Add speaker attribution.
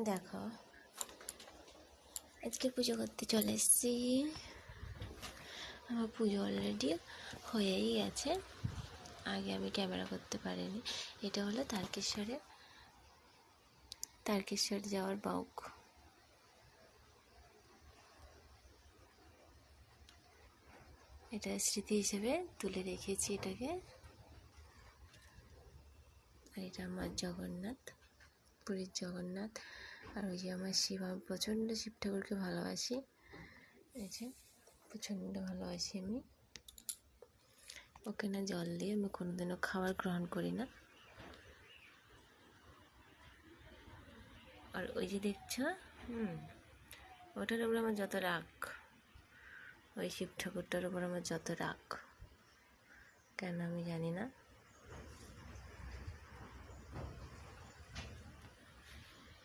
Speaker 1: দেখো আজকে পুজো করতে চলে এসেছি। আমার পুজো অলরেডি হয়েই গেছে, আগে আমি ক্যামেরা করতে পারিনি। এটা হলো তারকেশ্বর যাওয়ার বাউক। এটা স্মৃতি হিসেবে তুলে রেখেছি এটাকে। আর এটা আমার জগন্নাথ, পুরীর জগন্নাথ। আর ওই যে আমার শিব, আমি প্রচণ্ড শিব ঠাকুরকে ভালোবাসি, এই যে প্রচণ্ড ভালোবাসি আমি ওকে। না জল দিয়ে আমি কোনোদিনও খাবার গ্রহণ করি না। আর ওই যে দেখছো, ওটার উপর আমার যত রাগ, ওই শিব ঠাকুরটার উপর আমার যত রাগ, কেন আমি জানি না।